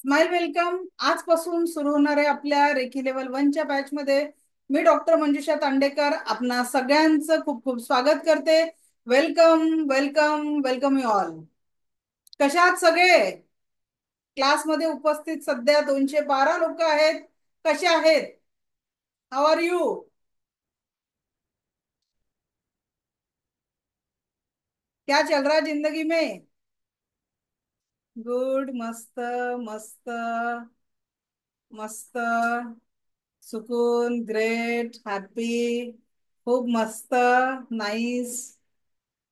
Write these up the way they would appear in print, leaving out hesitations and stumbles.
Smile welcome. आजपासून सुरू होणाऱ्या आपल्या रेकी लेवल 1च्या बॅच मध्ये मी डॉक्टर मंजुषा तांडेकर आपणा सगळ्यांचं खूप खूप स्वागत करते. Welcome welcome welcome you all. कशा आहात सगळे? क्लासमध्ये उपस्थित सध्या 212 लोक आहेत. कसे आहेत? How are you? क्या चल रहा है जिंदगी में? गुड. मस्त मस्त मस्त. सुकून. ग्रेट. हॅपी. खूप मस्त. नाईस.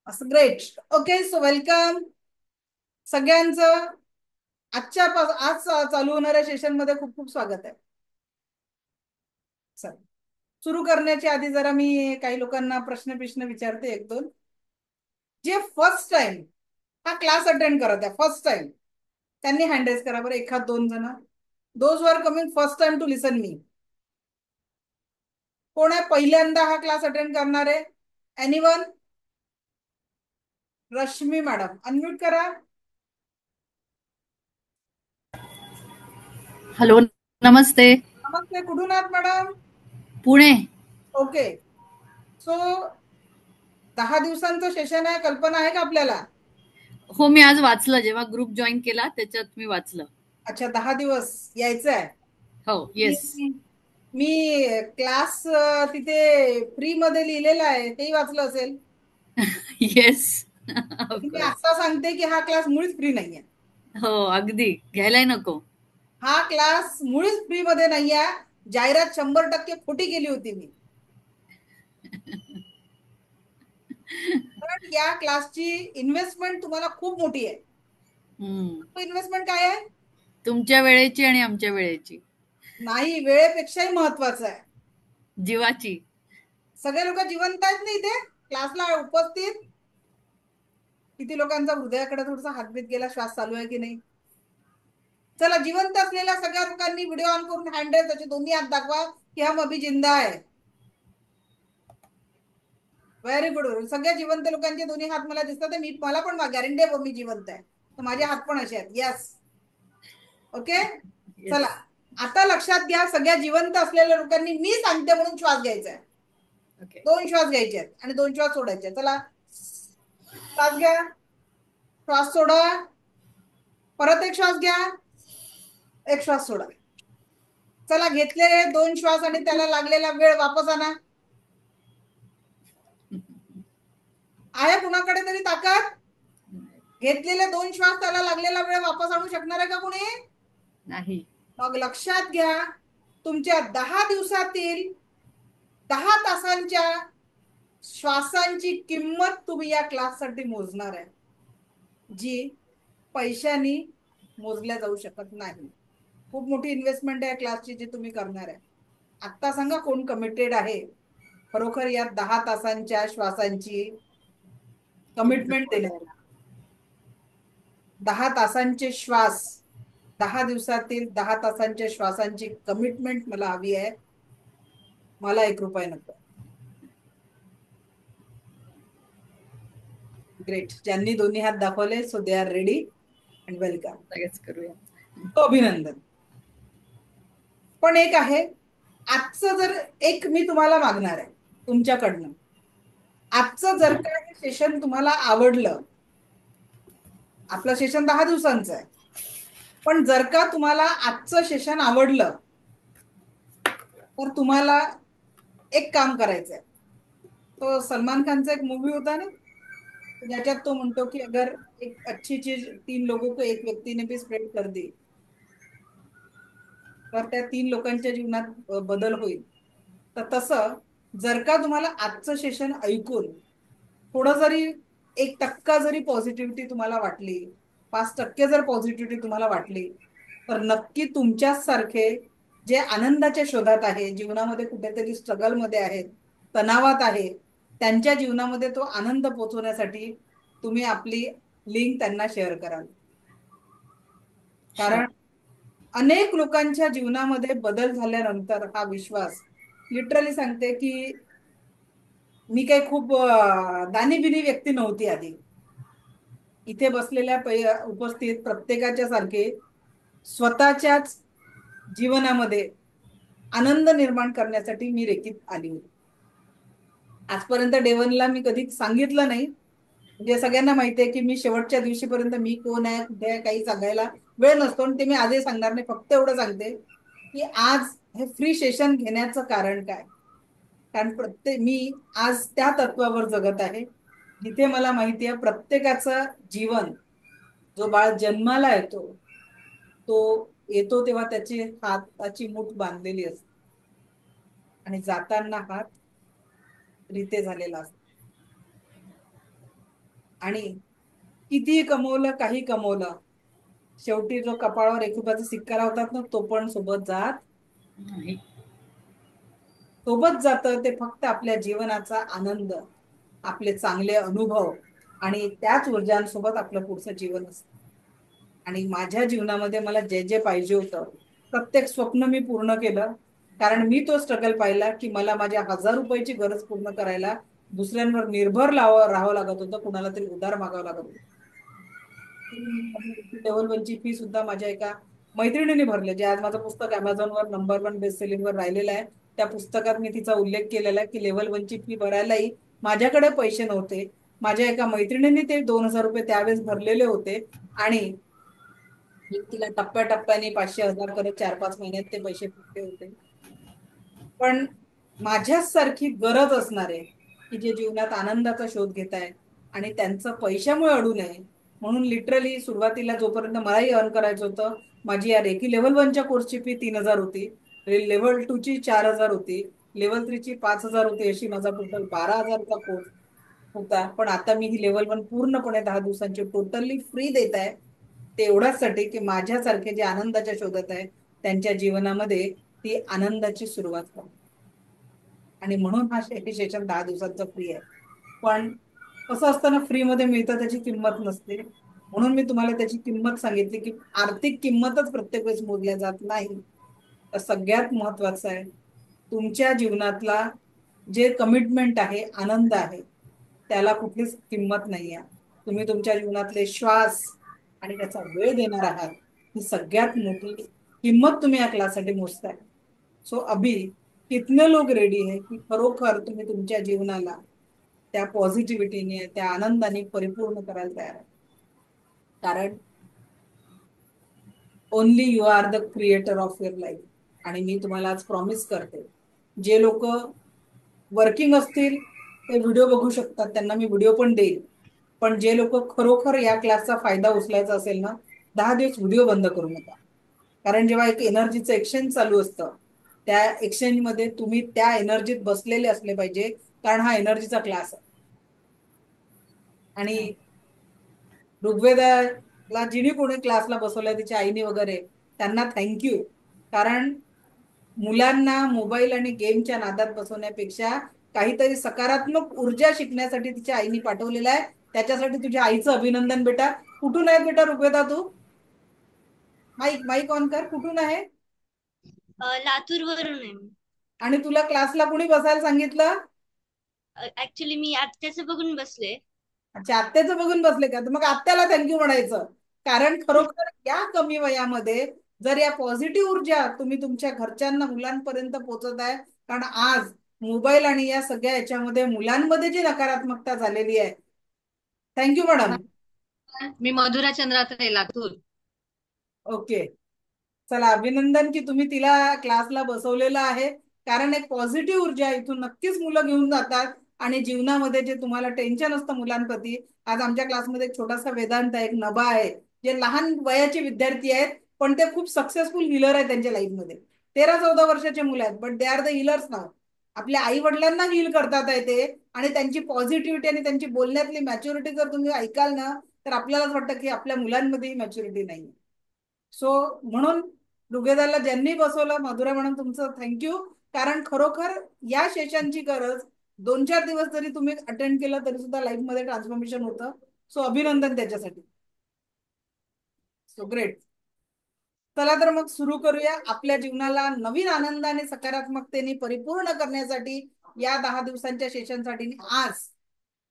असं ग्रेट. ओके, सो वेलकम सगळ्यांचं. आज चालू होणाऱ्या सेशन मध्ये खूप खूप स्वागत आहे. चल, सुरू करण्याच्या आधी जरा मी काही लोकांना प्रश्न विचारते, एक दोन. जे फर्स्ट टाइम हा क्लास अटेंड करत आहे, फर्स्ट टाइम, त्यांनी हँड रेज करा बरं, एखाद दोन जण. Those are coming first time to listen me. कोण आहे पहिल्यांदा हा क्लास अटेंड करणारे? एनीवन? रश्मी मॅडम, अनम्यूट करा. हॅलो, नमस्ते. नमस्ते. कुठून आहात मॅडम? पुणे. ओके, सो 10 दिवसांचं सेशन आहे, कल्पना आहे का आपल्याला? हो, मी आज वाचलं, जेव्हा ग्रुप जॉईन केला त्याच्यात मी वाचलं. अच्छा, 10 दिवस यायचं आहे. हो, येस. मी मी क्लास तिथे फ्री मध्ये लिहिलेला आहे, तेही वाचलं असेल. येस. मी ऑफकोर्स. आता सांगते की हा क्लास मुळीच फ्री नाहीये. हो, अगदी घ्यायलाही नको. हा क्लास मुळीच फ्री मध्ये नाहीये. जाहिरात 100% खोटी केली होती मी. कारण या क्लासची इन्व्हेस्टमेंट तुम्हाला खूप मोठी आहे. हम्म. इन्व्हेस्टमेंट काय आहे? तुमच्या वेळेची आणि आमच्या वेळेची. नाही, वेळेपेक्षाही महत्वाचं आहे. जीवाची. सगळे लोक जिवंत आहेत ना इथे क्लासला उपस्थित? किती लोकांचा हृदयाकडे थोडासा हातबीत गेला, श्वास चालू आहे की नाही? चला, जिवंत असलेल्या सगळ्या लोकांनी व्हिडिओ ऑन करून हँड त्याचे दोन्ही हात दाखवा की हम अभी जिंदा आहे. Very good. सगळ्या जिवंत लोकांचे दोन्ही हात मला दिसतात. मला पण गॅरंटी आहे मी जिवंत आहे, तर माझे हात पण असे आहेत. यस. Okay, yes. चला. आता लक्षात घ्या, सगळ्या जिवंत असलेल्या लोकांनी मी सांगते म्हणून श्वास घ्यायचा आहे. ओके. 2 श्वास घ्यायचे आहेत आणि 2 श्वास सोडायचे. चला, श्वास घ्या, श्वास सोडा, परत एक श्वास घ्या, एक श्वास सोडा. चला, घेतलेले 2 श्वास आणि त्याला लागलेला वेळ वापस आणा. आहे कुणाकडे तरी ताकद? घेतलेले 2 श्वास, त्याला लागलेला वेळ वापस आणू शकणार आहे का कुणी? नाही. मग लक्षात घ्या, तुमच्या 10 दिवसातील 10 तासांच्या श्वासांची किंमत तुम्ही या क्लाससाठी मोजणार आहे, जी पैशानी मोजल्या जाऊ शकत नाही. खूप मोठी इन्व्हेस्टमेंट आहे या क्लासची जी तुम्ही करणार आहे. आता सांगा कोण कमिटेड आहे खरोखर या 10 तासांच्या श्वासांची कमिटमेंट देण्याला? 10 तासांचे श्वास, 10 दिवसातील 10 तासांच्या श्वासांची कमिटमेंट मला हवी आहे. मला 1 रुपया नको. ग्रेट. ज्यांनी दोन्ही हात दाखवले, so they are ready and welcome. लगेच करूया. अभिनंदन. पण एक आहे, आजचं जर एक मी तुम्हाला मागणार आहे तुमच्याकडनं. आजचं जर का हे सेशन तुम्हाला आवडलं, आपलं सेशन 10 दिवसांचं आहे, पण जर का तुम्हाला आजचं सेशन आवडलं तर तुम्हाला एक काम करायचंय. तो सलमान खानचा एक मूवी होता ना, ज्याच्यात तो म्हणतो की अगर एक अच्छी चीज 3 लोगों को एक व्यक्ती ने भी स्प्रेड कर दी तर त्या 3 लोकांच्या जीवनात बदल होईल. तर तसं जर का तुम्हाला आजचं सेशन ऐकून थोडं जरी 1% जरी पॉझिटिव्हिटी तुम्हाला वाटली, 5% जर पॉझिटिव्हिटी तुम्हाला वाटली, तर नक्की तुमच्याच सारखे जे आनंदाच्या शोधात आहे, जीवनामध्ये कुठेतरी स्ट्रगल मध्ये आहेत, तणावात आहे, त्यांच्या जीवनामध्ये तो आनंद पोहोचवण्यासाठी तुम्ही आपली लिंक त्यांना शेअर कराल. शुअर. कारण अनेक लोकांच्या जीवनामध्ये बदल झाल्यानंतर हा विश्वास, लिटरली सांगते की मी काही खूप दानीबिनी व्यक्ती नव्हती आधी. इथे बसलेल्या उपस्थित प्रत्येकाच्या सारखे स्वतःच्याच जीवनामध्ये आनंद निर्माण करण्यासाठी मी रेकीत आली होती. आजपर्यंत डेवनला मी कधी सांगितलं नाही. म्हणजे सगळ्यांना माहितीये की मी शेवटच्या दिवशीपर्यंत मी कोण आहे, कुठे आहे, काही सांगायला वेळ नसतो. आणि ते मी आजही सांगणार नाही. फक्त एवढं सांगते की आज हे फ्री सेशन घेण्याचं कारण काय. कारण मी आज त्या तत्वावर जगत आहे जिथे मला माहिती आहे प्रत्येकाचं जीवन, जो बाळ जन्माला येतो तो येतो तेव्हा त्याची हाताची मूठ बांधलेली असते आणि जाताना हात रिते झालेला असतो. आणि कितीही कमवलं, काही कमवलं, शेवटी जो कपाळावर एक रुपयाचा सिक्का लावतात ना, तो पण सोबत नाही. जातं. ते फक्त आपल्या जीवनाचा आनंद, आपले चांगले अनुभव आणि त्याच ऊर्जांसोबत आपलं पुढचं जीवन असतं. आणि माझ्या जीवनामध्ये मला जे जे पाहिजे होतं, प्रत्येक स्वप्न मी पूर्ण केलं. कारण मी तो स्ट्रगल पाहिला की मला माझ्या 1000 रुपयाची गरज पूर्ण करायला दुसऱ्यांवर निर्भर राहावं लागत होतं, कुणाला तरी उधार मागावं लागत होतं. लेव्हल 1ची फी सुद्धा माझ्या एका मैत्रिणीने भरले, जे आज माझं पुस्तक अमेझॉनवर नंबर 1 बेस्ट सेलिंगवर राहिलेलं आहे. त्या पुस्तकात मी तिचा उल्लेख केलेला आहे की लेव्हल 1ची फी भरायलाही माझ्याकडे पैसे नव्हते. माझ्या एका मैत्रिणीने ते 2000 रुपये त्यावेळेस भरलेले होते आणि मी तिला टप्प्याटप्प्याने 500-1000 करत 4-5 महिन्यात ते पैसे फेडले होते. पण माझ्यासारखी गरज असणारे की जे जीवनात आनंदाचा शोध घेत आहेत आणि त्यांचं पैशामुळे अडू नये म्हणून लिटरली सुरुवातीला जोपर्यंत मलाही अर्न करायचं होतं, माझी या रेकी लेव्हल 1च्या कोर्सची फी 3000 होती, लेव्हल 2ची 4000 होती, लेव्हल 3ची 5000 होती, अशी माझा टोटल 12000चा कोर्स होता. पण आता मी ही लेव्हल 1 पूर्णपणे 10 दिवसांची टोटली फ्री देत आहे. ते एवढ्याचसाठी की माझ्यासारखे जे आनंदाच्या शोधात आहे त्यांच्या जीवनामध्ये ती आनंदाची सुरुवात करा. आणि म्हणून हा सेशन 10 दिवसांचा फ्री आहे. पण कसं असतं ना, फ्री मध्ये मिळतं त्याची किंमत नसते. म्हणून मी तुम्हाला त्याची किंमत सांगितली की आर्थिक किंमतच प्रत्येक वेळेस मोजल्या जात नाही. तर सगळ्यात महत्वाचं आहे तुमच्या जीवनातला जे कमिटमेंट आहे, आनंद आहे, त्याला कुठलीच किंमत नाही आहे. तुम्ही तुमच्या जीवनातले श्वास आणि त्याचा वेळ देणार आहात, ही सगळ्यात मोठी किंमत तुम्ही या क्लाससाठी मोजताय. सो अभी कितने लोग रेडी है की खरोखर तुम्ही तुमच्या जीवनाला त्या पॉझिटिव्हिटीने, त्या आनंदाने परिपूर्ण करायला तयार आहे. कारण only you are the creator of your life. आणि मी तुम्हाला आज प्रॉमिस करते, जे लोक वर्किंग असतील ते व्हिडिओ बघू शकतात, त्यांना मी व्हिडिओ पण देईल. पण जे लोक खरोखर या क्लासचा फायदा उचलायचा असेल ना, 10 दिवस व्हिडिओ बंद करू नका. कारण जेव्हा एक एनर्जीचं एक्सचेंज चालू असतं, त्या एक्सचेंज मध्ये तुम्ही त्या एनर्जीत बसलेले असले पाहिजे. कारण हा एनर्जीचा क्लास आहे. आणि ऋग्वेदाला जिने कोणी क्लासला बसवलंय, तिच्या आईने वगैरे, त्यांना थँक्यू. कारण मुलांना मोबाईल आणि गेमच्या नादात बसवण्यापेक्षा काहीतरी सकारात्मक ऊर्जा शिकण्यासाठी तिच्या आईने पाठवलेलं आहे. त्याच्यासाठी तुझ्या आईचं अभिनंदन बेटा. कुठून आहे बेटा ऋग्वेदा तू? माईक माईक ऑन कर. कुठून आहे? लातूर वरून आहे मी. आणि तुला क्लासला कुणी बसायला सांगितलं? ऍक्च्युली मी आत्याचं बघून बसले. अच्छा, आत्याचं बघून बसले का? तर मग आत्याला थँक्यू म्हणायचं. कारण खरोखर या कमी वयामध्ये जर या पॉझिटिव्ह ऊर्जा तुम्ही तुमच्या घरच्यांना, मुलांपर्यंत पोहोचत आहे. कारण आज मोबाईल आणि या सगळ्या याच्यामध्ये मुलांमध्ये जी नकारात्मकता झालेली आहे. Thank you madam. मी मधुरा चंद्रात्रे, लातूर. ओके, चला, अभिनंदन की तुम्ही तिला क्लासला बसवलेलं आहे. कारण एक पॉझिटिव्ह ऊर्जा इथून नक्कीच मुलं घेऊन जातात. आणि जीवनामध्ये जे तुम्हाला टेन्शन असतं मुलांप्रती, आज आमच्या क्लासमध्ये एक छोटासा वेदांत आहे, एक नभा आहे, जे लहान वयाचे विद्यार्थी आहेत पण ते खूप सक्सेसफुल हिलर आहेत त्यांच्या लाईफमध्ये. 13-14 वर्षाचे मुलं आहेत, but they are the healers नाव. आपल्या आई वडिलांना हील करतात आहे ते. आणि त्यांची पॉझिटिव्हिटी आणि त्यांची बोलण्यातली मॅच्युरिटी जर तुम्ही ऐकाल ना, तर आपल्यालाच वाटतं की आपल्या मुलांमध्ये मॅच्युरिटी नाही. सो म्हणून ऋग्वेदाला ज्यांनी बसवलं, मधुरा म्हणून तुमचं थँक्यू. कारण खरोखर या सेशनची गरज 2-4 दिवस जरी तुम्ही अटेंड केलं तरी सुद्धा लाईफ मध्ये ट्रान्सफॉर्मेशन होतं. सो अभिनंदन त्याच्यासाठी. So great. चला तर मग सुरू करूया. आपल्या जीवनाला नवीन आनंद आणि सकारात्मकतेने परिपूर्ण करण्यासाठी या 10 दिवसांच्या सेशनसाठी आज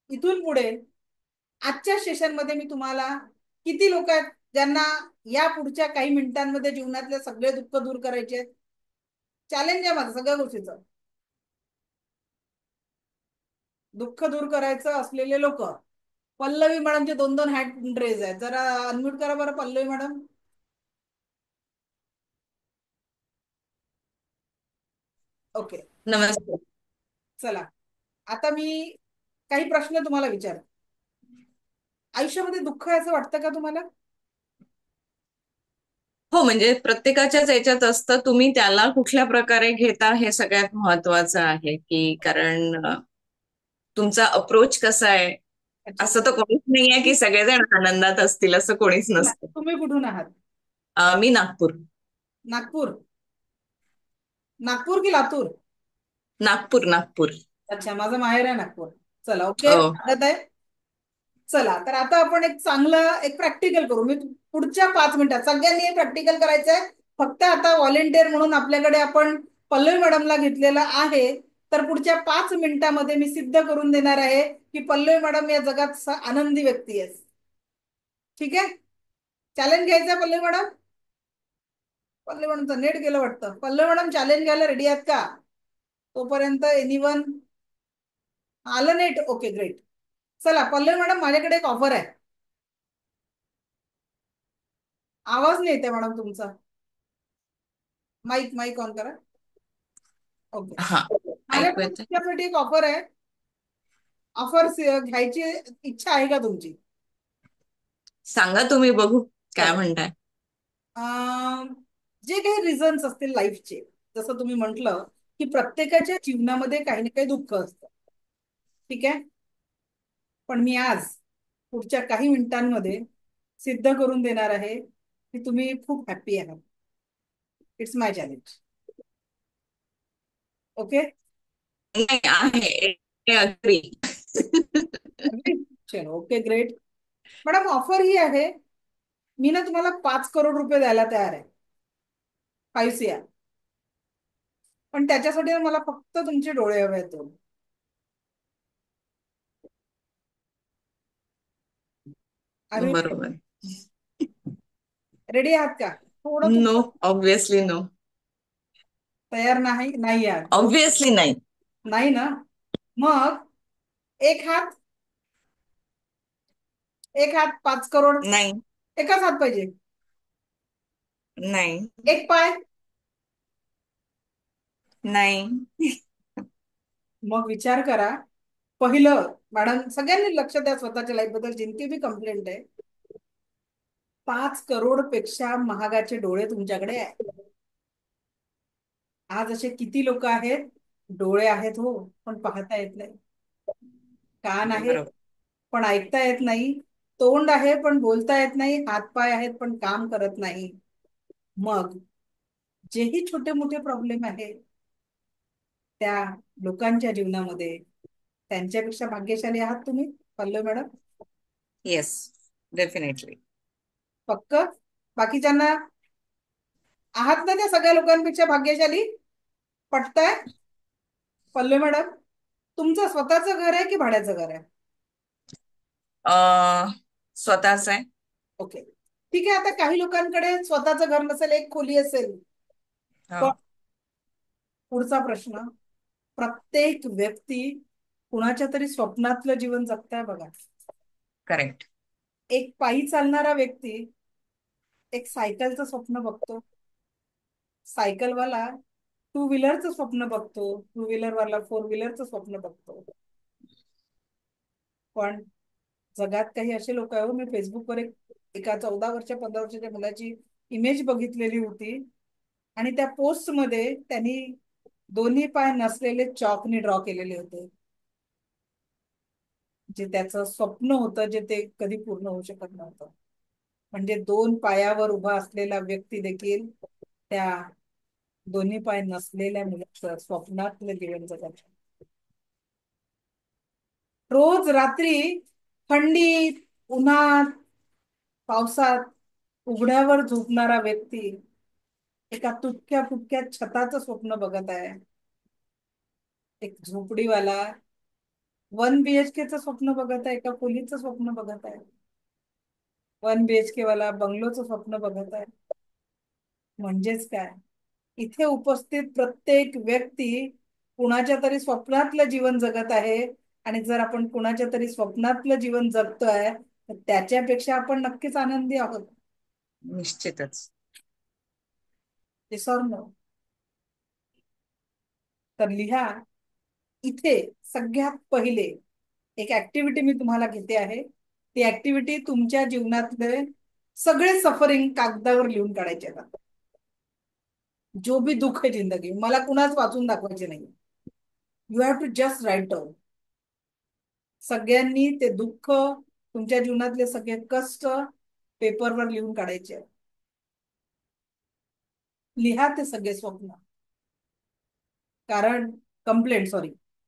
इथून पुढे आजच्या सेशन मध्ये मी तुम्हाला किती लोक आहेत ज्यांना या पुढच्या काही मिनिटांमध्ये जीवनातले सगळे दुःख दूर करायचे? चॅलेंज आहे माझं सगळ्या गोष्टीचं. दुःख दूर करायचं असलेले लोक. पल्लवी मॅडमचे 2-2 हँड रेज आहेत. जरा अनम्यूट करा बरं पल्लवी मॅडम. ओके. नमस्ते. चला, आता मी काही प्रश्न तुम्हाला विचार. आयुष्यामध्ये दुःख आहे असं वाटतं का तुम्हाला? हो, म्हणजे प्रत्येकाच्याच याच्यात असतं. तुम्ही त्याला कुठल्या प्रकारे घेता हे सगळ्यात महत्वाचं आहे, की कारण तुमचा अप्रोच कसा आहे. अच्छा. असं तर कोणीच नाही आहे की सगळेजण आनंदात असतील, असं कोणीच नसतं. तुम्ही कुठून आहात? मी नागपूर. नागपूर. नागपूर की लातूर? नागपूर नागपूर. अच्छा, माझं माहेर आहे नागपूर. चला, ओके, हो. स्वागत आहे. चला, तर आता आपण एक चांगलं एक प्रॅक्टिकल करू. मी पुढच्या 5 मिनिटात सगळ्यांनी हे प्रॅक्टिकल करायचंय. फक्त आता व्हॉलेंटियर म्हणून आपल्याकडे आपण पल्लवी मॅडमला घेतलेलं आहे. तर पुढच्या 5 मिनिटामध्ये मी सिद्ध करून देणार आहे की पल्लवी मॅडम या जगात आनंदी व्यक्ती आहे. ठीक आहे? चॅलेंज घ्यायचं पल्लवी मॅडम? पल्लवी मॅडमचं नेट गेलं वाटतं. पल्लवी मॅडम चॅलेंज घ्यायला रेडी आहेत का? तोपर्यंत एनिवन आलं नेट? Okay, great. चला पल्लवी मॅडम, माझ्याकडे एक ऑफर आहे. आवाज नाही येते मॅडम तुमचा. माईक माईक ऑन करा. ओके. हा, ऐकू माझ्याकडे येतंय? तुमच्यासाठी एक ऑफर आहे. ऑफर घ्यायची इच्छा आहे का तुमची? सांगा तुम्ही, बघू काय चला. म्हणताय. जे काही रिझन्स असतील लाईफचे, जसं तुम्ही म्हटलं की प्रत्येकाच्या जीवनामध्ये काही ना काही दुःख असतं. ठीक आहे? पण मी आज पुढच्या काही मिनिटांमध्ये सिद्ध करून देणार आहे की तुम्ही खूप हॅप्पी आहात. It's my challenge. ओके. नाही आहे, अग्री. चलो, ओके, ग्रेट. मॅडम, ऑफर ही आहे. मी ना तुम्हाला 5 करोड रुपये द्यायला तयार आहे. 5 CR. पण त्याच्यासाठी ना मला फक्त तुमचे डोळे हवे आहेत. अरे, बरोबर. रेडी आहात का? थोडं नो, तुमचं ऑब्विसली नो. तयार नाही नाही आहात? ऑब्विसली नाही. नाही ना? मग एक हात. एक हात 5 करोड. नाही. एकच हात पाहिजे? नाही. एक पाय? नाही. मग विचार करा. पहिलं, मॅडम सगळ्यांनी लक्ष द्या स्वतःच्या लाईफ बद्दल. जिनकी बी कंप्लेंट आहे, 5 करोड पेक्षा महागाचे डोळे तुमच्याकडे आहे. आज असे किती लोक आहेत? डोळे आहेत हो, पण पाहता येत नाही. कान आहे बरोबर. पण ऐकता येत नाही. तोंड आहे पण बोलता येत नाही. हातपाय आहेत पण काम करत नाही. मग जेही छोटे मोठे प्रॉब्लेम आहेत त्या लोकांच्या जीवनामध्ये, त्यांच्यापेक्षा भाग्यशाली आहात तुम्ही पल्लवी मॅडम. Yes, definitely. पक्क? बाकीच्यांना आहात ना त्या सगळ्या लोकांपेक्षा भाग्यशाली? पटताय? पल्लवी मॅडम, तुमचं स्वतःचं घर आहे की भाड्याचं घर आहे? स्वतःच आहे. ओके, ठीक आहे. आता काही लोकांकडे स्वतःचं घर नसेल, एक खोली असेल. हो. पण पुढचा प्रश्न, प्रत्येक व्यक्ती कुणाच्या तरी स्वप्नातलं जीवन जगताय बघा. करेक्ट. एक पायी चालणारा व्यक्ती एक सायकलचं स्वप्न बघतो. सायकलवाला 2 व्हीलरचं स्वप्न बघतो. 2 व्हीलरवाला 4 व्हीलरचं स्वप्न बघतो. पण जगात काही असे लोक आहे. मी फेसबुकवर एका 14 वर्ष 15 वर्षाच्या मुलाची इमेज बघितलेली होती. आणि त्या पोस्टमध्ये त्यांनी दोन्ही पाय नसलेले चॉकने ड्रॉ केलेले होते. जे त्याचं स्वप्न होतं, जे ते कधी पूर्ण होऊ शकत नव्हतं. म्हणजे 2 पायावर उभा असलेला व्यक्ती देखील त्या दोन्ही पाय नसलेल्या मुलाचं स्वप्नातलं जीवन जगत. रोज रात्री थंडीत, उन्हात, पावसात उघड्यावर झोपणारा व्यक्ती एका तुटक्या फुटक्या छताचं स्वप्न बघत आहे. एक झोपडीवाला 1 BHK स्वप्न बघत आहे, एका खोलीचं स्वप्न बघत आहे. 1 BHK वाला बंगलोचं स्वप्न बघत आहे. म्हणजेच काय, इथे उपस्थित प्रत्येक व्यक्ती कुणाच्या तरी स्वप्नातलं जीवन जगत आहे. आणि जर आपण कुणाच्या तरी स्वप्नातलं जीवन जगतोय तर त्याच्यापेक्षा आपण नक्कीच आनंदी आहोत. निश्चितच. Yes or no? तर लिहा. इथे सगळ्यात पहिले एक ऍक्टिव्हिटी मी तुम्हाला घेते आहे. ती ऍक्टिव्हिटी तुमच्या जीवनातले सगळे सफरिंग कागदावर लिहून काढायचे आहेत. जो भी दुःख आहे जिंदगी, मला कुणाच वाचून दाखवायचे नाही. You have to just write down. सगळ्यांनी ते दुःख, तुमच्या जीवनातले सगळे कष्ट पेपरवर लिहून काढायचे. लिहा ते सगळे स्वप्न. कारण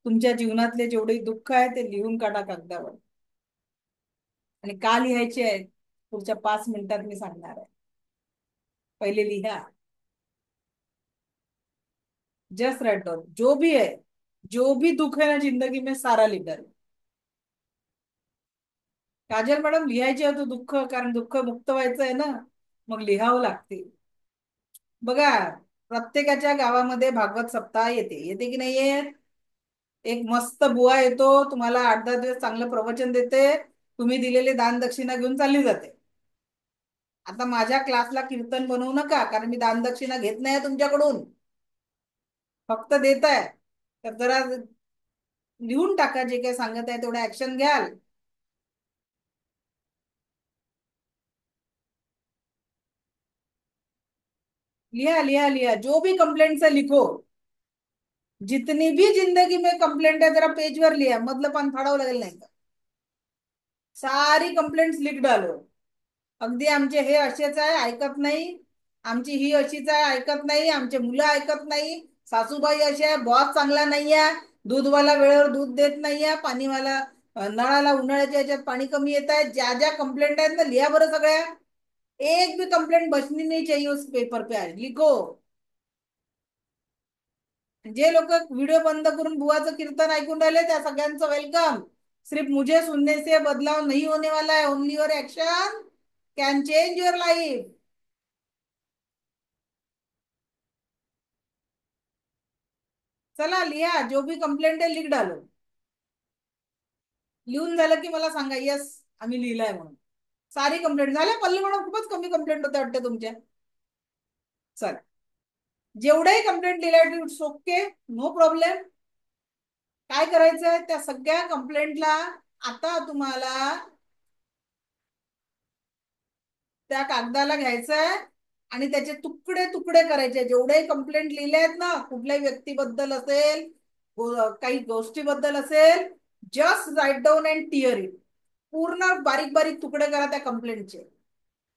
तुमच्या जीवनातले जेवढे दुःख आहे ते लिहून काढा कागदावर. आणि का लिहायचे आहे पुढच्या 5 मिनिटात मी सांगणार आहे. पहिले लिहा. जस्ट राइट डाउन जो भी है, जो भी दुख है ना जिंदगी में, सारा लिख डालो. काजल मॅडम, लिहायचे होतं दुःख, कारण दुःख मुक्त व्हायचं आहे ना, मग लिहावं लागते. बघा, प्रत्येकाच्या गावामध्ये भागवत सप्ताह येते, येते की नाही येत? एक मस्त बुवा येतो, तुम्हाला 8-10 दिवस चांगलं प्रवचन देते, तुम्ही दिलेले दान दक्षिणा घेऊन चालली जाते. आता माझ्या क्लासला कीर्तन बनवू नका, कारण मी दान दक्षिणा घेत नाही तुमच्याकडून, फक्त देत आहे. तर जरा लिहून टाका जे काही सांगत आहे, तेवढं ऍक्शन घ्याल. लिहा लिहा लिहा. जो भी कंप्लेंट है लिखो. जितनी भी जिंदगी में कंप्लेंट है जरा पेजवर लिहा, मधलं पान फाडावं लागेल नाही का. सारी कंप्लेंट्स लिख डालो. अगदी आमचे हे असेच आहे, ऐकत नाही, आमची ही अशीच आहे, ऐकत नाही, आमचे मुलं ऐकत नाही, सासूबाई अशी आहे, बॉस चांगला नाही आहे, दूधवाला वेळेवर दूध देत नाही आहे, पाणीवाला नळाला उन्हाळ्याच्या याच्यात पाणी कमी येत आहे. ज्या ज्या कंप्लेंट आहेत ना लिहा बरं सगळ्या. एक भी कंप्लेंट बचनी नहीं चाहिए उस पेपर पे. आज लिखो. जे लोक व्हिडिओ बंद करून बुवाचं कीर्तन ऐकून राहिले त्या सगळ्यांचं वेलकम. सिर्फ मुझे सुनने से बदलाव नहीं होने वाला है. Only your action can change your life. चला लिहा, जो भी कंप्लेंट है लिख डालो. लिहून झालं की मला सांगा, यस आम्ही लिहिलंय म्हणून. सारी कंप्लेंट झाल्या. पल्ली म्हणून खूपच कमी कंप्लेंट होत्या वाटतं तुमच्या. चला, जेवढेही कंप्लेंट लिहिल्या इट्स ओके, नो प्रॉब्लेम. काय करायचंय, त्या सगळ्या कंप्लेंटला आता तुम्हाला त्या कागदाला घ्यायचंय आणि त्याचे तुकडे तुकडे करायचे. जेवढे कंप्लेंट लिहिले आहेत ना, कुठल्याही व्यक्तीबद्दल असेल, काही गोष्टीबद्दल असेल, just write down and tear it. पूर्ण बारीक बारीक तुकडे करा त्या कंप्लेंटचे.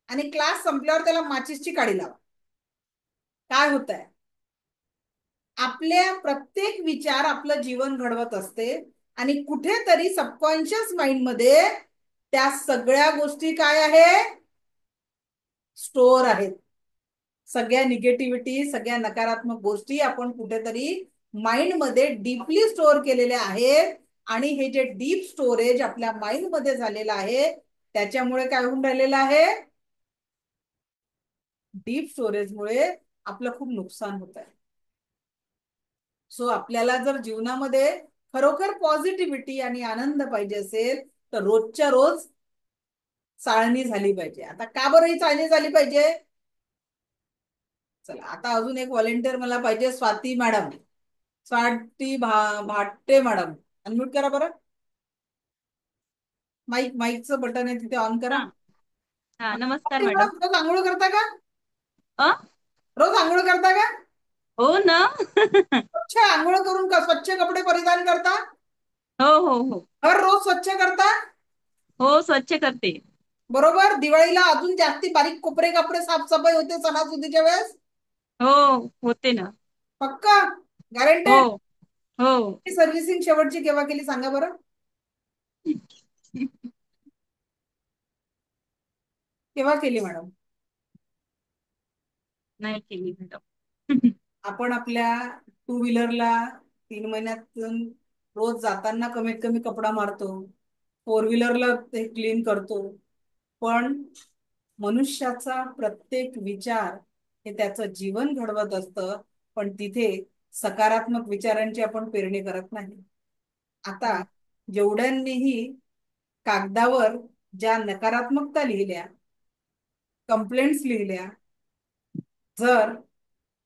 आणि क्लास संपल्यावर त्याला माचीसची काडी लावा. काय होत आहे, आपल्या प्रत्येक विचार आपलं जीवन घडवत असते आणि कुठेतरी सबकॉन्शियस माइंड मध्ये त्या सगळ्या गोष्टी काय आहे, स्टोअर आहेत. सगळ्या निगेटिव्हिटी, सगळ्या नकारात्मक गोष्टी आपण कुठेतरी माइंड मध्ये डीपली स्टोअर केलेल्या आहेत. आणि हे जे डीप स्टोरेज आपल्या माइंड मध्ये झालेलं आहे, त्याच्यामुळे काय होऊन राहिलेलं आहे, डीप स्टोरेजमुळे आपलं खूप नुकसान होत आहे. सो आपल्याला जर जीवनामध्ये खरोखर पॉझिटिव्हिटी आणि आनंद पाहिजे असेल तर रोजच्या रोज चाळणी झाली पाहिजे. आता का बरं ही चाळणी झाली पाहिजे? चला, आता अजून एक व्हॉलेंटियर मला पाहिजे. Swati madam, Swati Bhatte madam, unmute करा बरं. माईकचं बटन आहे तिथे ऑन करा. नमस्कार मॅडम. रोज आंघोळ करता का? अ रोज आंघोळ करता का? हो ना. स्वच्छ आंघोळ करून का स्वच्छ कपडे परिधान करता? हो हो हो हर रोज स्वच्छ करता? हो, स्वच्छ करते. बरोबर. दिवाळीला अजून जास्ती बारीक कोपरे कपडे साफसफाई होते सणासुदीच्या वेळेस? हो, होते ना. पक्का? हो गॅरंटेड? हो. सर्व्हिसिंग शेवटची केव्हा केली सांगा बरं? केव्हा केली मॅडम? नाही केली मॅडम. आपण आपल्या 2 व्हीलरला 3 महिन्यातून रोज जाताना कमीत कमी कपडा मारतो. 4 व्हीलरला ते क्लीन करतो. पण मनुष्याचा प्रत्येक विचार हे त्याचं जीवन घडवत असतं, पण तिथे सकारात्मक विचारांची आपण पेरणी करत नाही. आता जेवढ्यांनीही कागदावर ज्या नकारात्मकता लिहिल्या, कंप्लेंट्स लिहिल्या, जर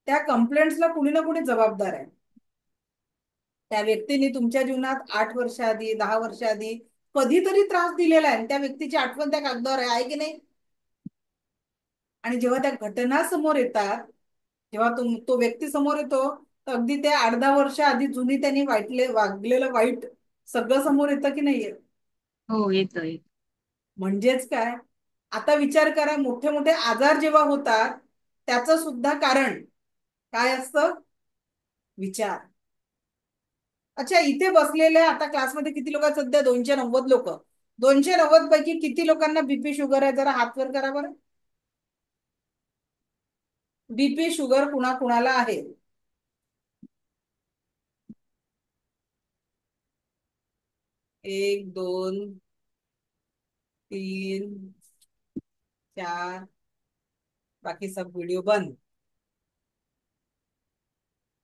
त्या कंप्लेंट्सला कुणी ना कुणी जबाबदार आहे. त्या व्यक्तीने तुमच्या जीवनात 8 वर्ष आधी, 10 वर्ष आधी कधीतरी त्रास दिलेला आहे, त्या व्यक्तीची आठवण त्या कागदावर आहे की नाही? आणि जेव्हा त्या घटना समोर येतात, जेव्हा तो व्यक्ती समोर येतो, तर अगदी त्या 8-10 वर्ष आधी जुनी त्यांनी वागलेलं वाईट सगळं समोर येतं की नाही येत? हो, येतं येतं. म्हणजेच काय, आता विचार करा, मोठे मोठे आजार जेव्हा होतात त्याचं सुद्धा कारण काय असतं? विचार. अच्छा, इथे बसलेल्या आता क्लासमध्ये किती लोक आहेत सध्या? 290 लोक. 290 पैकी किती लोकांना बीपी शुगर आहे? जरा हात वर करा बरं. बीपी शुगर कुणा कुणाला आहे? एक, दोन, तीन, चार. बाकी सब व्हिडिओ बंद.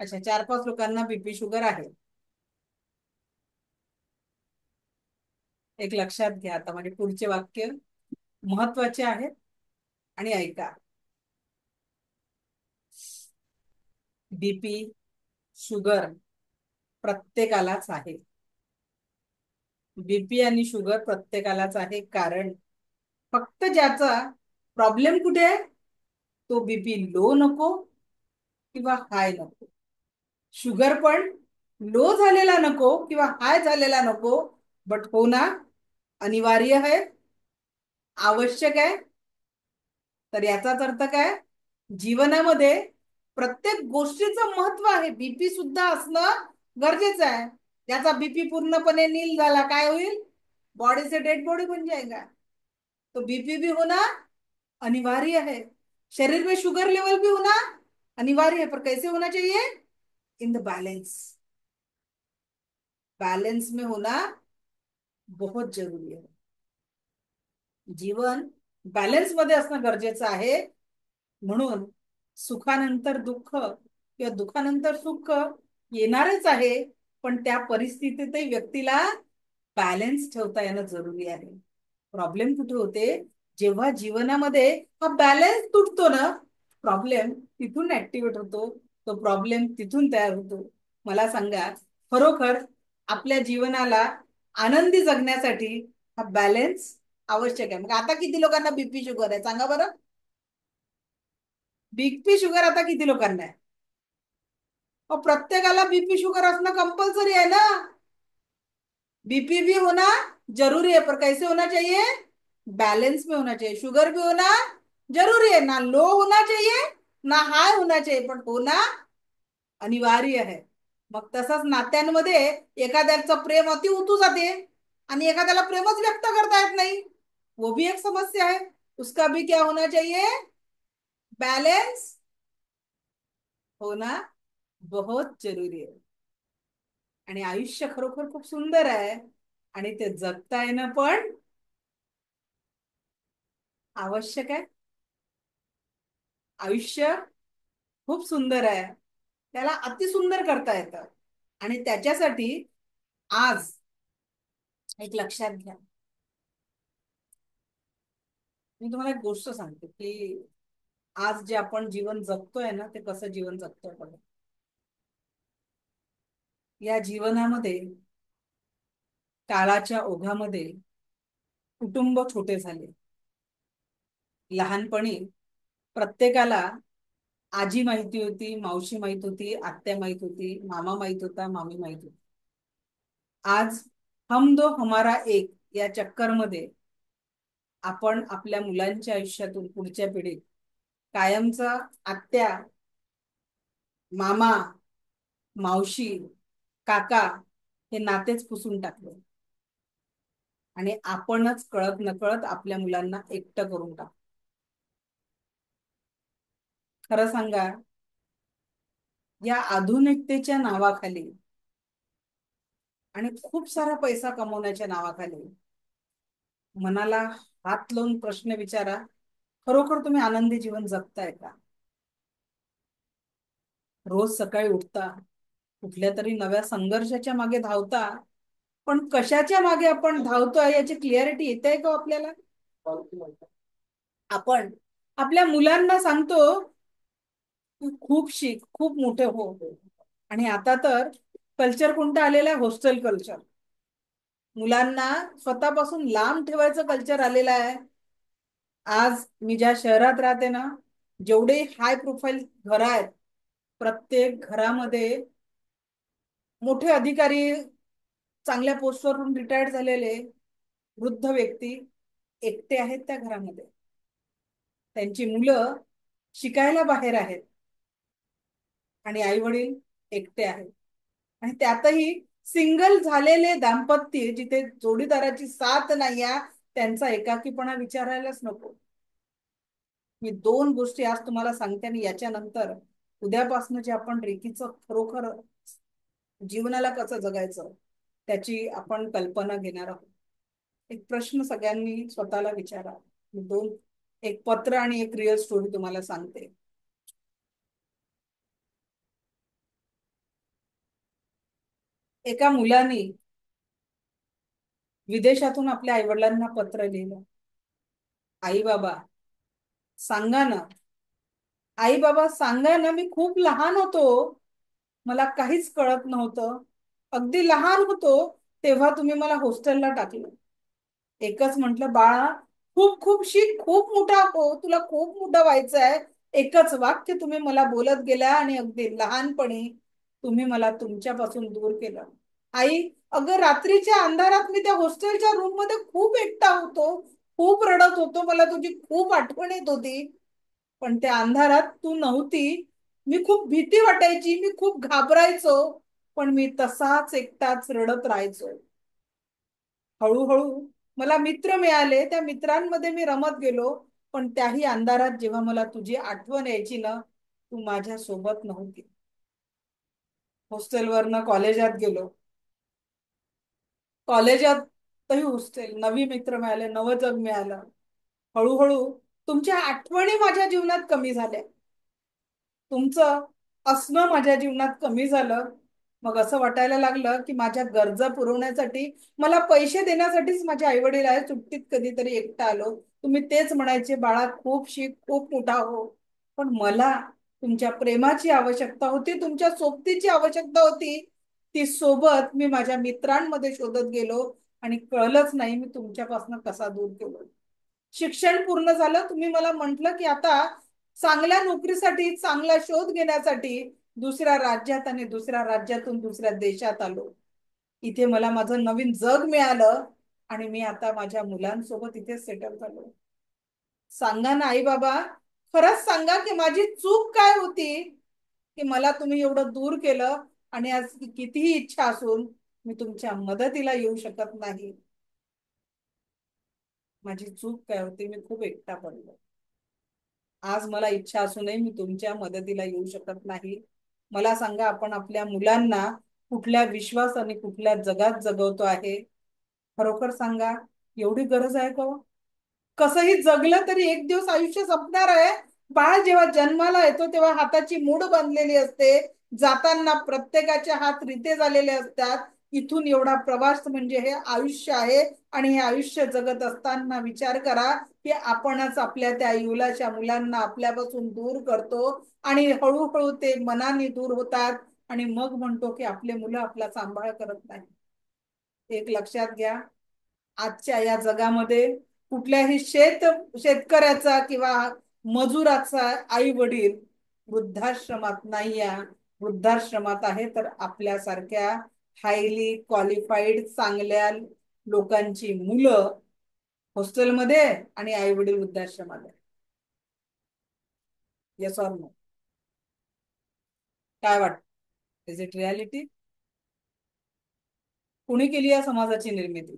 अच्छा, 4-5 लोकांना बीपी शुगर आहे. एक लक्षात घ्या आता, म्हणजे पुढचे वाक्य महत्वाचे आहेत आणि ऐका. बीपी शुगर प्रत्येकालाच आहे. बीपी आणि शुगर प्रत्येकालाच आहे, कारण फक्त ज्याचा प्रॉब्लेम कुठे आहे, तो बीपी लो नको किंवा हाय नको. शुगर पण लो झालेला नको किंवा हाय झालेला नको, बट हो ना अनिवार्य आहे, आवश्यक आहे. तर याचाच अर्थ काय? जीवनामध्ये प्रत्येक गोष्टीचं महत्व आहे. बीपी सुद्धा असणं गरजेचं आहे. ज्याचा बीपी पूर्णपणे नील झाला, काय होईल? बॉडी से डेड बॉडी बन जाएगा. तो बीपी भी होना अनिवार्य है. शरीर में शुगर लेवल भी होना अनिवार्य है, पर कैसे होना चाहिए? In the balance. बैलेंस में होना बहुत जरूरी है. जीवन बॅलन्स मध्ये असणं गरजेचं आहे. म्हणून सुखानंतर दुःख किंवा दुःखानंतर सुख येणारच आहे, पण त्या परिस्थितीतही व्यक्तीला बॅलन्स ठेवता येणं जरुरी आहे. प्रॉब्लेम कुठे होते? जेव्हा जीवनामध्ये हा बॅलन्स तुटतो ना, प्रॉब्लेम तिथून ऍक्टिव्हेट होतो, तो प्रॉब्लेम तिथून तयार होतो. मला सांगा, खरोखर आपल्या जीवनाला आनंदी जगण्यासाठी हा बॅलन्स आवश्यक आहे. मग आता किती लोकांना बीपी शुगर आहे सांगा बरं? बीपी शुगर आता किती लोकांना आहे? प्रत्येकाला बीपी शुगर असणं कंपल्सरी आहे ना. बीपी भी होना जरूरी है, पर कैसे होना चाहिए? बैलेंस में होना चाहिए. शुगर भी होना जरूरी है, ना लो होना चाहिए ना हाय होना चाहिए, पण होना अनिवार्य है. मग तसंच नात्यांमध्ये एखाद्याचं प्रेम अति उतू जाते आणि एखाद्याला प्रेमच व्यक्त करता येत नाही, वो भी एक समस्या है. उसका भी क्या होना चाहिए? बैलेंस होना बहुत जरूरी है. आणि आयुष्य खरोखर खूप सुंदर आहे आणि ते जगता येणं पण आवश्यक आहे. आयुष्य खूप सुंदर आहे, त्याला अतिसुंदर करता येतं. आणि त्याच्यासाठी आज एक लक्षात घ्या, मी तुम्हाला एक गोष्ट सांगते की आज जे आपण जीवन जगतोय ना, ते कसं जीवन जगतोय बघा. या जीवनामध्ये काळाच्या ओघामध्ये कुटुंब छोटे झाले. लहानपणी प्रत्येकाला आजी माहिती होती, मावशी माहित होती, आत्या माहित होती, मामा माहित होता, मामी माहित होती. आज हम दो हमारा एक या चक्करमध्ये आपण आपल्या मुलांच्या आयुष्यातून पुढच्या पिढीत कायमचा आत्या, मामा, मावशी, काका हे नातेच पुसून टाकले आणि आपणच कळत नकळत आपल्या मुलांना एकटं करून टाकतो. खरं सांगा, या आधुनिकतेच्या नावाखाली आणि खूप सारा पैसा कमवण्याच्या नावाखाली मनाला हात लावून प्रश्न विचारा, खरोखर तुम्ही आनंदी जीवन जगताय का? रोज सकाळी उठता, कुठल्या तरी नव्या संघर्षाच्या मागे धावता, पण कशाच्या मागे आपण धावतोय याची क्लिअरिटी येते का आपल्याला? आपण आपल्या मुलांना सांगतो तू खूप शिक, खूप मोठे हो, आणि आता तर कल्चर कोणतं आलेलं आहे? Hostel culture. मुलांना स्वतःपासून लांब ठेवायचं कल्चर आलेलं आहे. आज मी ज्या शहरात राहते ना, जेवढे हाय प्रोफाईल घर आहेत, प्रत्येक घरामध्ये मोठे अधिकारी, चांगल्या पोस्टवरून रिटायर्ड झालेले वृद्ध व्यक्ती एकटे आहेत त्या घरामध्ये. त्यांची मुलं शिकायला बाहेर आहेत आणि आई वडील एकटे आहेत. आणि त्यातही सिंगल झालेले दाम्पत्य, जिथे जोडीदाराची साथ नाही आहे, त्यांचा एकाकीपणा विचारायलाच नको. मी 2 गोष्टी आज तुम्हाला सांगते आणि याच्यानंतर उद्यापासून जे आपण रेकीचं खरोखर जीवनाला कसं जगायचं त्याची आपण कल्पना घेणार आहोत. एक प्रश्न सगळ्यांनी स्वतःला विचारा. मी 2, एक पत्र आणि एक रिअल स्टोरी तुम्हाला सांगते. एका मुलाने विदेशातून आपल्या आईवडिलांना पत्र लिहिलं. आई बाबा सांगा ना, आई बाबा सांगा ना, मी खूप लहान होतो, मला काहीच कळत नव्हतं. अगदी लहान होतो तेव्हा तुम्ही मला हॉस्टेलला टाकलं. एकच म्हटलं, बाळा खूप खूप शिक, खूप मोठा हो, तुला खूप मोठं व्हायचं आहे. एकच वाक्य तुम्ही मला बोलत गेला आणि अगदी लहानपणी तुम्ही मला तुमच्यापासून दूर केलं. आई, अगं रात्रीच्या अंधारात मी त्या हॉस्टेलच्या रूम मध्ये खूप एकटा होतो, खूप रडत होतो, मला तुझी खूप आठवण येत होती, पण त्या अंधारात तू नव्हती. मी खूप भीती वाटायची, मी खूप घाबरायचो, पण मी तसाच एकटाच रडत राहायचो. हळूहळू मला मित्र मिळाले, त्या मित्रांमध्ये मी रमत गेलो, पण त्याही अंधारात जेव्हा मला तुझी आठवण यायची ना, तू माझ्या सोबत नव्हती. हॉस्टेलवरनं कॉलेजात गेलो, कॉलेजातही हॉस्टेल, नवी मित्र मिळाले, नवं जग मिळालं. हळूहळू तुमच्या आठवणी माझ्या जीवनात कमी झाल्या, तुमचं असणं माझ्या जीवनात कमी झालं. मग असं वाटायला लागलं की माझ्या गरजा पुरवण्यासाठी, मला पैसे देण्यासाठीच माझे आई वडील आहे. सुट्टीत कधीतरी एकटा आलो, तुम्ही तेच म्हणायचे, बाळा खूप शिक, खूप मोठा हो. पण मला तुमच्या प्रेमाची आवश्यकता होती, तुमच्या सोबतीची आवश्यकता होती. ती सोबत मी माझ्या मित्रांमध्ये शोधत गेलो आणि कळलंच नाही मी तुमच्यापासून कसा दूर गेलो. शिक्षण पूर्ण झालं, तुम्ही मला म्हटलं की आता चांगल्या नोकरीसाठी, चांगला शोध घेण्यासाठी दुसऱ्या राज्यात आणि दुसऱ्या राज्यातून दुसऱ्या देशात आलो. इथे मला माझं नवीन जग मिळालं आणि मी आता माझ्या मुलांसोबत इथे सेटल झालो. सांगा ना आई बाबा, खरंच सांगा की माझी चूक काय होती की मला तुम्ही एवढं दूर केलं आणि आज कितीही इच्छा असून मी तुमच्या मदतीला येऊ शकत नाही. माझी चूक काय होती? मी खूप एकटा पडलो. आज मला इच्छा असूनही मी तुमच्या मदतीला येऊ शकत नाही. मला सांगा, आपण आपल्या मुलांना कुठल्या विश्वास आणि कुठल्या जगात जगवतो आहे? खरोखर सांगा, एवढी गरज आहे का हो? कसंही जगलं तरी एक दिवस आयुष्य संपणार आहे. बाळ जेव्हा जन्माला येतो तेव्हा हाताची मूठ बांधलेली असते, जाताना प्रत्येकाचे हात रिते झालेले असतात. इथून एवढा प्रवास म्हणजे हे आयुष्य आहे आणि हे आयुष्य जगत असताना विचार करा की आपणच आपल्या त्या इवलाच्या मुलांना आपल्यापासून दूर करतो आणि हळूहळू ते मनाने दूर होतात आणि मग म्हणतो की आपले मुलं आपला सांभाळ करत नाही. एक लक्षात घ्या, आजच्या या जगामध्ये कुठल्याही शेतकऱ्याचा किंवा मजुराचा आई वडील वृद्धाश्रमात नाही आहे. वृद्धाश्रमात आहे तर आपल्यासारख्या हायली क्वालिफाईड चांगल्या लोकांची मुलं हॉस्टेलमध्ये आणि आई वडील वृद्धाश्रमात आहे. Yes or no? काय वाटत? Is it reality? कुणी केली या समाजाची निर्मिती?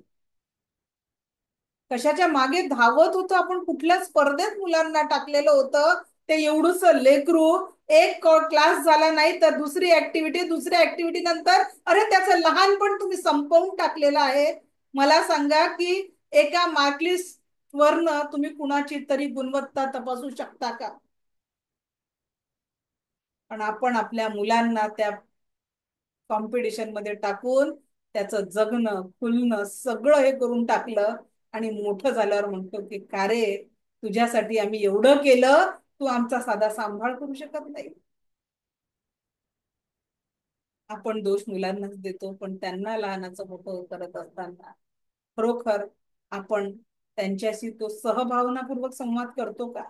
कशाच्या मागे धावत होतो आपण? कुठल्या स्पर्धेत मुलांना टाकलेलं होतं? ते एवढूस लेकरू, एक क्लास झाला नाही तर दुसरी ऍक्टिव्हिटी, दुसऱ्या ऍक्टिव्हिटी नंतर अरे त्याचं लहानपण तुम्ही संपवून टाकलेलं आहे. मला सांगा की एका मार्कलिस्ट वरनं तुम्ही कुणाची तरी गुणवत्ता तपासू शकता का? पण आपण आपल्या मुलांना त्या कॉम्पिटिशन मध्ये टाकून त्याचं जगणं खुलणं सगळं हे करून टाकलं आणि मोठं झाल्यावर म्हणतो की का रे, तुझ्यासाठी आम्ही एवढं केलं, तू आमचा साधा सांभाळ करू शकत नाही. आपण दोष मुलांनाच देतो, पण त्यांना लहानाचं मोठं करत असताना खरोखर आपण त्यांच्याशी तो सहभावनापूर्वक संवाद करतो का?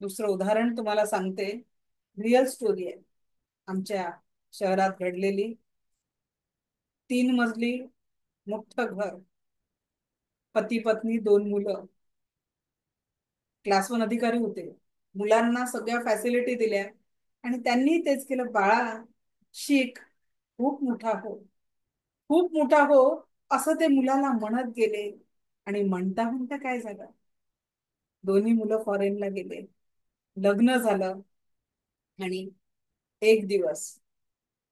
दुसरं उदाहरण तुम्हाला सांगते, रिअल स्टोरी आहे आमच्या शहरात घडलेली. 3 मजली मोठं घर, पती पत्नी 2 मुलं, क्लास 1 अधिकारी होते, मुलांना सगळ्या फॅसिलिटी दिल्या आणि त्यांनी तेच केलं, बाळा शिक, खूप मोठा हो, खूप मोठा हो, असं ते मुलाला म्हणत गेले. आणि म्हणता म्हणता काय झालं, दोन्ही मुलं फॉरेनला गेले, लग्न झालं आणि एक दिवस